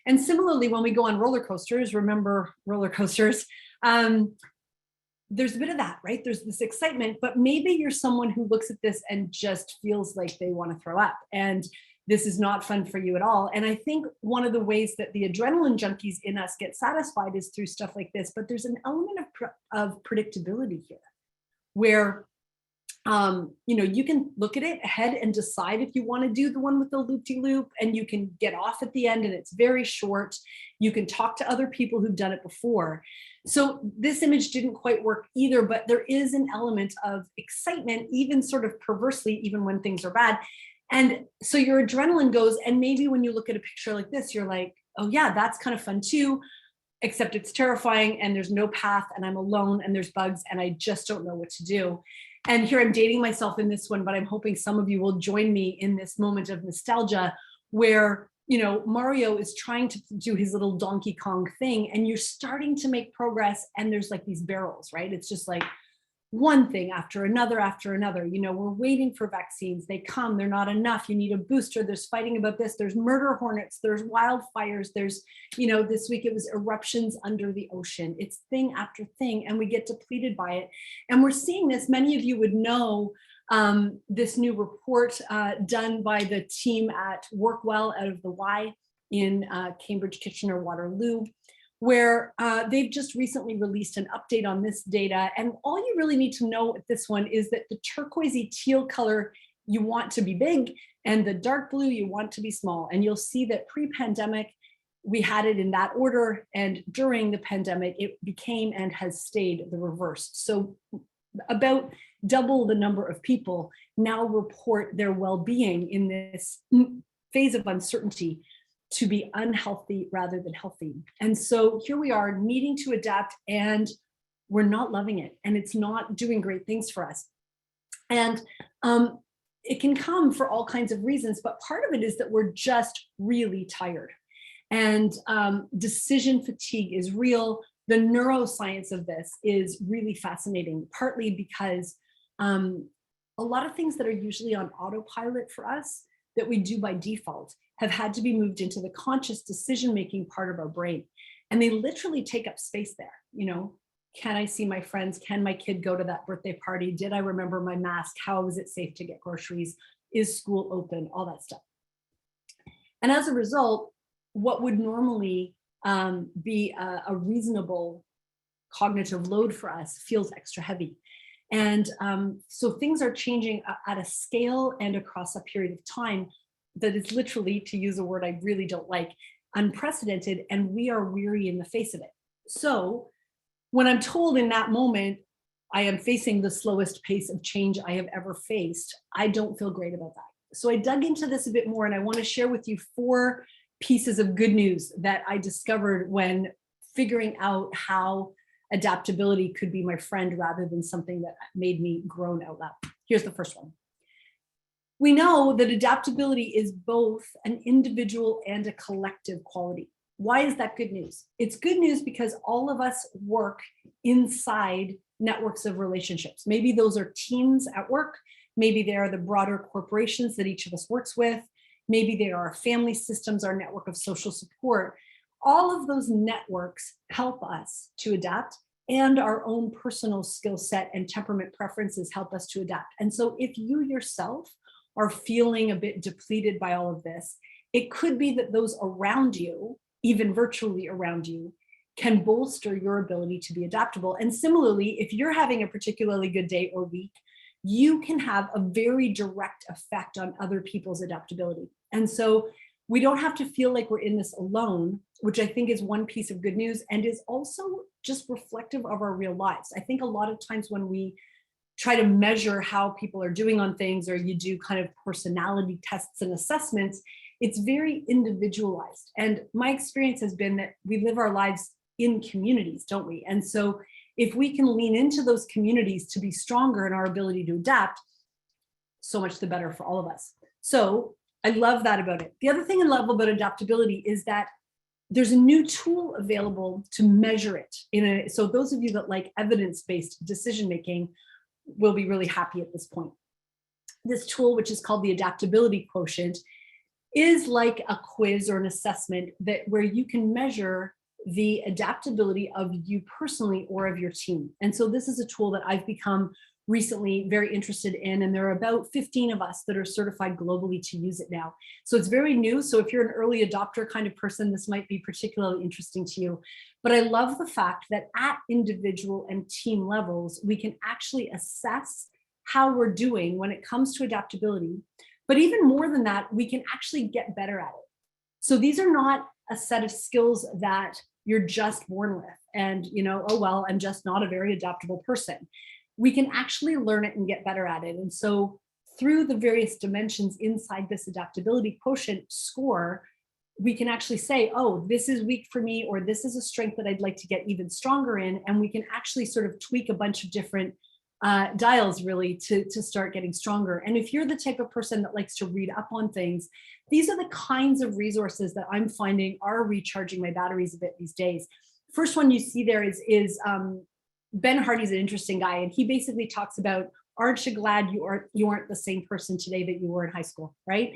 [SPEAKER 7] And similarly, when we go on roller coasters, remember roller coasters, there's a bit of that, right? There's this excitement, but maybe you're someone who looks at this and just feels like they want to throw up. And this is not fun for you at all. And I think one of the ways that the adrenaline junkies in us get satisfied is through stuff like this, but there's an element of predictability here where you know, you can look at it ahead and decide if you want to do the one with the loop-de-loop, and you can get off at the end and it's very short. You can talk to other people who've done it before. So this image didn't quite work either, but there is an element of excitement, even sort of perversely, even when things are bad. And so your adrenaline goes, and maybe when you look at a picture like this, you're like, oh yeah, that's kind of fun too, except it's terrifying and there's no path and I'm alone and there's bugs and I just don't know what to do. And here I'm dating myself in this one, but I'm hoping some of you will join me in this moment of nostalgia where, you know, Mario is trying to do his little Donkey Kong thing and you're starting to make progress and there's like these barrels, right? It's just like one thing after another, you know, we're waiting for vaccines. They come, they're not enough. You need a booster. There's fighting about this. There's murder hornets. There's wildfires. There's, you know, this week it was eruptions under the ocean. It's thing after thing, and we get depleted by it. And we're seeing this. Many of you would know this new report done by the team at Workwell out of the Y in Cambridge, Kitchener, Waterloo, where they've just recently released an update on this data. And all you really need to know with this one is that the turquoisey teal color, you want to be big, and the dark blue, you want to be small. And you'll see that pre-pandemic, we had it in that order. And during the pandemic, it became and has stayed the reverse. So about double the number of people now report their well-being in this phase of uncertainty to be unhealthy rather than healthy. And so here we are needing to adapt, and we're not loving it, and it's not doing great things for us. And it can come for all kinds of reasons, but part of it is that we're just really tired. And decision fatigue is real. The neuroscience of this is really fascinating, partly because a lot of things that are usually on autopilot for us that we do by default have had to be moved into the conscious decision-making part of our brain. And they literally take up space there. You know, can I see my friends? Can my kid go to that birthday party? Did I remember my mask? How was it safe to get groceries? Is school open? All that stuff. And as a result, what would normally be a reasonable cognitive load for us feels extra heavy. And so things are changing at a scale and across a period of time that is literally, to use a word I really don't like, unprecedented, and we are weary in the face of it. So when I'm told in that moment, I am facing the slowest pace of change I have ever faced, I don't feel great about that. So I dug into this a bit more, and I want to share with you 4 pieces of good news that I discovered when figuring out how adaptability could be my friend rather than something that made me groan out loud. Here's the first one. We know that adaptability is both an individual and a collective quality. Why is that good news? It's good news because all of us work inside networks of relationships. Maybe those are teams at work. Maybe they are the broader corporations that each of us works with. Maybe they are our family systems, our network of social support. All of those networks help us to adapt, and our own personal skill set and temperament preferences help us to adapt. And so if you yourself are feeling a bit depleted by all of this, it could be that those around you, even virtually around you, can bolster your ability to be adaptable. And similarly, if you're having a particularly good day or week, you can have a very direct effect on other people's adaptability. And so we don't have to feel like we're in this alone, which I think is one piece of good news and is also just reflective of our real lives. I think a lot of times when we try to measure how people are doing on things, or you do kind of personality tests and assessments, it's very individualized. And my experience has been that we live our lives in communities, don't we? And so if we can lean into those communities to be stronger in our ability to adapt, so much the better for all of us. So I love that about it. The other thing I love about adaptability is that there's a new tool available to measure it. So those of you that like evidence-based decision-making will be really happy at this point. This tool, which is called the adaptability quotient, is like a quiz or an assessment where you can measure the adaptability of you personally or of your team. And so this is a tool that I've become recently very interested in, and there are about 15 of us that are certified globally to use it now. So it's very new. So if you're an early adopter kind of person, this might be particularly interesting to you. But I love the fact that at individual and team levels, we can actually assess how we're doing when it comes to adaptability. But even more than that, we can actually get better at it. So these are not a set of skills that you're just born with and, oh, well, I'm just not a very adaptable person. We can actually learn it and get better at it. And so through the various dimensions inside this adaptability quotient score, we can actually say, oh, this is weak for me, or this is a strength that I'd like to get even stronger in. And we can actually sort of tweak a bunch of different dials really to start getting stronger. And if you're the type of person that likes to read up on things, these are the kinds of resources that I'm finding are recharging my batteries a bit these days. First one you see there is Ben Hardy's an interesting guy, and he basically talks about, aren't you glad you aren't the same person today that you were in high school, right?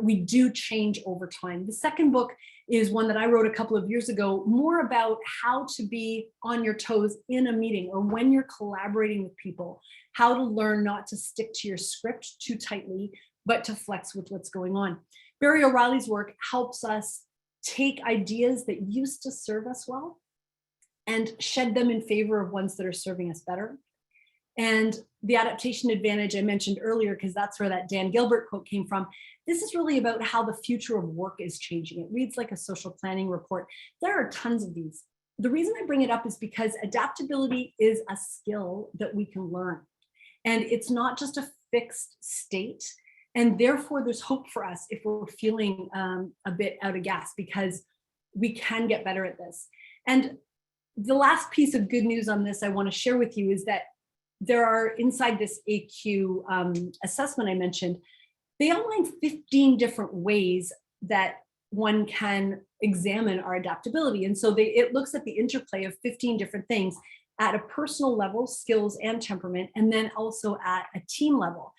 [SPEAKER 7] We do change over time. The second book is one that I wrote a couple of years ago, more about how to be on your toes in a meeting or when you're collaborating with people, how to learn not to stick to your script too tightly, but to flex with what's going on. Barry O'Reilly's work helps us take ideas that used to serve us well and shed them in favor of ones that are serving us better. And the adaptation advantage I mentioned earlier, because that's where that Dan Gilbert quote came from. This is really about how the future of work is changing. It reads like a social planning report. There are tons of these. The reason I bring it up is because adaptability is a skill that we can learn. And it's not just a fixed state. And therefore, there's hope for us if we're feeling a bit out of gas, because we can get better at this. And the last piece of good news on this I want to share with you is that there are, inside this AQ assessment I mentioned, they outline 15 different ways that one can examine our adaptability. And so it looks at the interplay of 15 different things at a personal level, skills and temperament, and then also at a team level.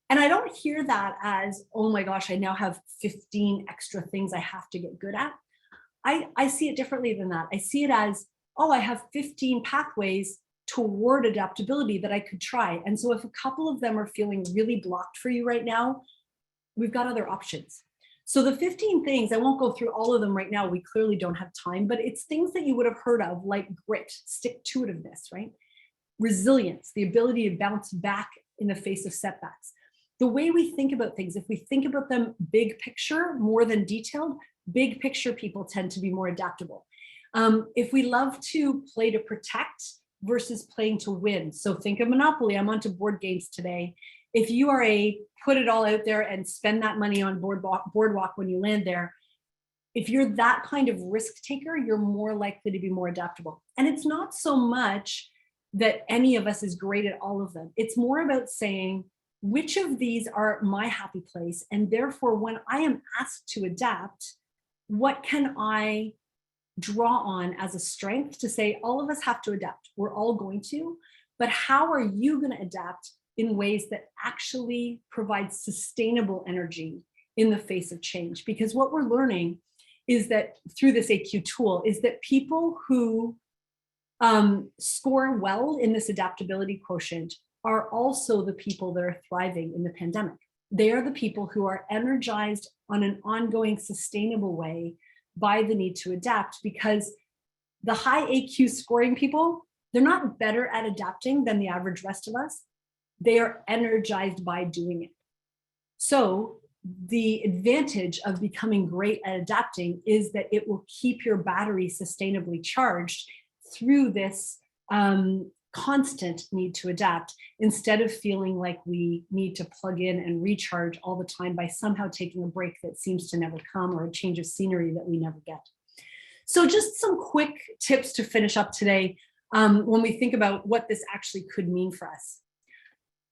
[SPEAKER 7] And I don't hear that as, oh my gosh, I now have 15 extra things I have to get good at. I see it differently than that. I see it as, oh, I have 15 pathways toward adaptability that I could try. And so if a couple of them are feeling really blocked for you right now, we've got other options. So the 15 things, I won't go through all of them right now. We clearly don't have time, but it's things that you would have heard of, like grit, stick-to-itiveness, right? Resilience, the ability to bounce back in the face of setbacks. The way we think about things, if we think about them big picture more than detailed, big picture people tend to be more adaptable. If we love to play to protect versus playing to win. So think of Monopoly. I'm onto board games today. If you are put it all out there and spend that money on boardwalk when you land there, if you're that kind of risk taker, you're more likely to be more adaptable. And it's not so much that any of us is great at all of them. It's more about saying, which of these are my happy place? And therefore, when I am asked to adapt, what can I draw on as a strength to say, all of us have to adapt. We're all going to, but how are you going to adapt in ways that actually provide sustainable energy in the face of change? Because what we're learning is that through this AQ tool is that people who score well in this adaptability quotient are also the people that are thriving in the pandemic. They are the people who are energized on an ongoing, sustainable way by the need to adapt, because the high AQ scoring people, they're not better at adapting than the average rest of us. They are energized by doing it. So the advantage of becoming great at adapting is that it will keep your battery sustainably charged through this constant need to adapt, instead of feeling like we need to plug in and recharge all the time by somehow taking a break that seems to never come, or a change of scenery that we never get. So just some quick tips to finish up today when we think about what this actually could mean for us.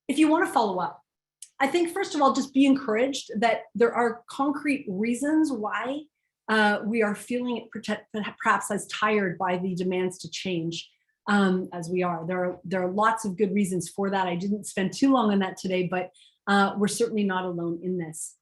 [SPEAKER 7] If you want to follow up, I think first of all, just be encouraged that there are concrete reasons why we are feeling perhaps as tired by the demands to change as we are. There are lots of good reasons for that. I didn't spend too long on that today, but we're certainly not alone in this.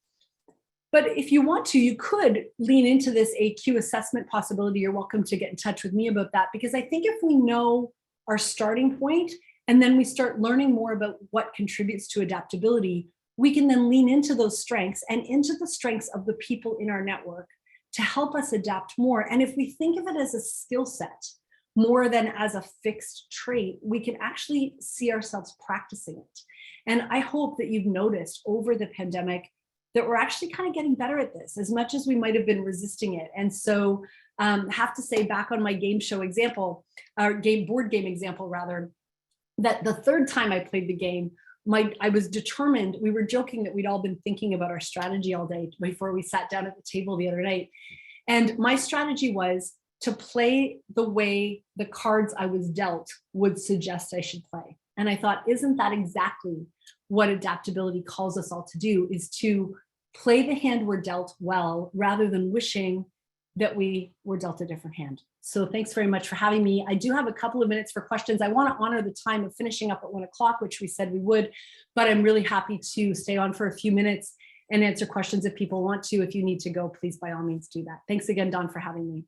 [SPEAKER 7] But if you want to, you could lean into this AQ assessment possibility. You're welcome to get in touch with me about that, because I think if we know our starting point, and then we start learning more about what contributes to adaptability, we can then lean into those strengths and into the strengths of the people in our network to help us adapt more. And if we think of it as a skill set more than as a fixed trait, we can actually see ourselves practicing it. And I hope that you've noticed over the pandemic that we're actually kind of getting better at this, as much as we might have been resisting it. And so have to say, back on my game show example, or board game example rather, that the third time I played the game, I was determined. We were joking that we'd all been thinking about our strategy all day before we sat down at the table the other night. And my strategy was to play the way the cards I was dealt would suggest I should play. And I thought, isn't that exactly what adaptability calls us all to do, is to play the hand we're dealt well, rather than wishing that we were dealt a different hand. So thanks very much for having me. I do have a couple of minutes for questions. I want to honor the time of finishing up at 1 o'clock, which we said we would, but I'm really happy to stay on for a few minutes and answer questions if people want to. If you need to go, please by all means do that. Thanks again, Don, for having me.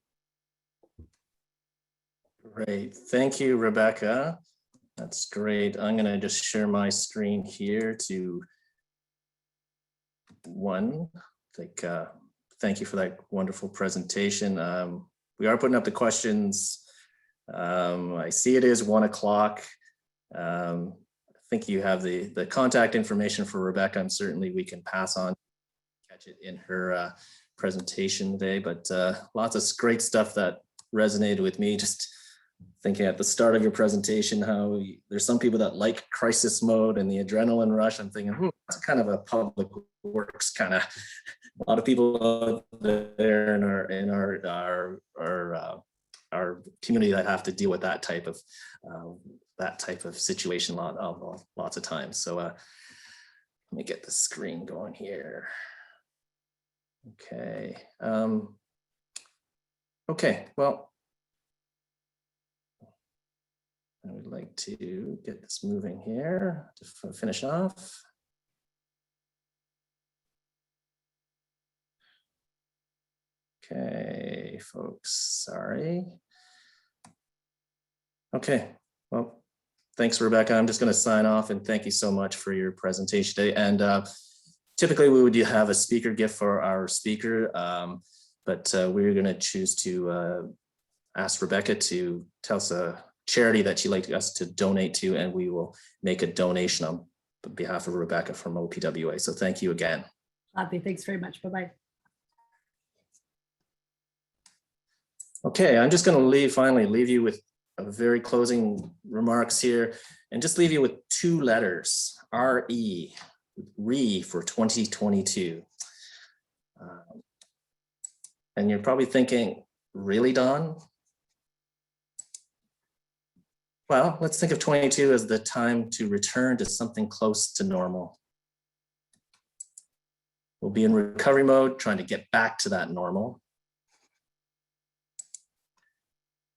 [SPEAKER 5] Great, thank you, Rebecca. That's great. I'm gonna just share my screen here to thank you for that wonderful presentation. We are putting up the questions. I see it is 1 o'clock. I think you have the contact information for Rebecca, and certainly we can pass on, catch it in her presentation today, but lots of great stuff that resonated with me. Just thinking at the start of your presentation, how there's some people that like crisis mode and the adrenaline rush. I'm thinking, that's kind of a public works kind of, a lot of people out there in our community that have to deal with that type of situation lots of times. So let me get the screen going here. Okay. Okay, well, I would like to get this moving here to finish off. Okay, folks, sorry. Okay, well, thanks, Rebecca. I'm just going to sign off, and thank you so much for your presentation today. And typically we would have a speaker gift for our speaker, but we're going to choose to ask Rebecca to tell us a charity that she'd like us to donate to, and we will make a donation on behalf of Rebecca from OPWA. So thank you again.
[SPEAKER 7] Happy, thanks very much. Bye-bye.
[SPEAKER 5] Okay, I'm just going to finally leave you with a very closing remarks here, and just leave you with 2 letters, RE, RE for 2022. And you're probably thinking, really, Don? Well, let's think of 22 as the time to return to something close to normal. We'll be in recovery mode, trying to get back to that normal.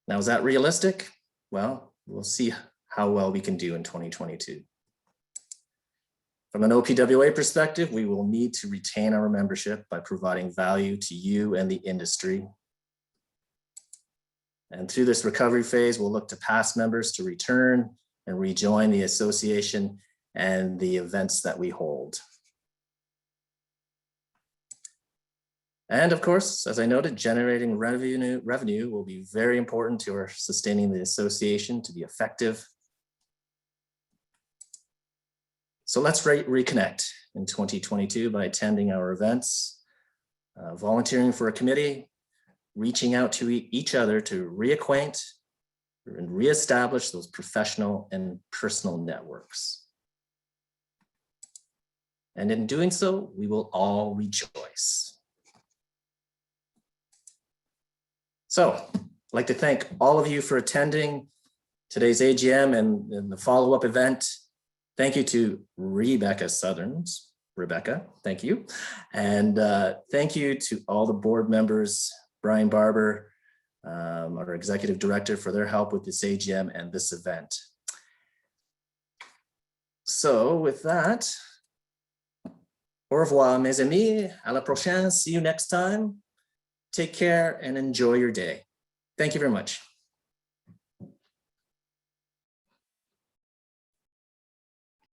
[SPEAKER 5] Now, is that realistic? Well, we'll see how well we can do in 2022. From an OPWA perspective, we will need to retain our membership by providing value to you and the industry. And through this recovery phase, we'll look to past members to return and rejoin the association and the events that we hold. And of course, as I noted, generating revenue will be very important to our sustaining the association to be effective. So let's reconnect in 2022 by attending our events, volunteering for a committee, reaching out to each other to reacquaint and reestablish those professional and personal networks. And in doing so, we will all rejoice. So I'd like to thank all of you for attending today's AGM and the follow-up event. Thank you to Rebecca Sutherns. Rebecca, thank you. And thank you to all the board members, Brian Barber, our executive director, for their help with this AGM and this event. So with that, au revoir, mes amis. À la prochaine. See you next time. Take care and enjoy your day. Thank you very much.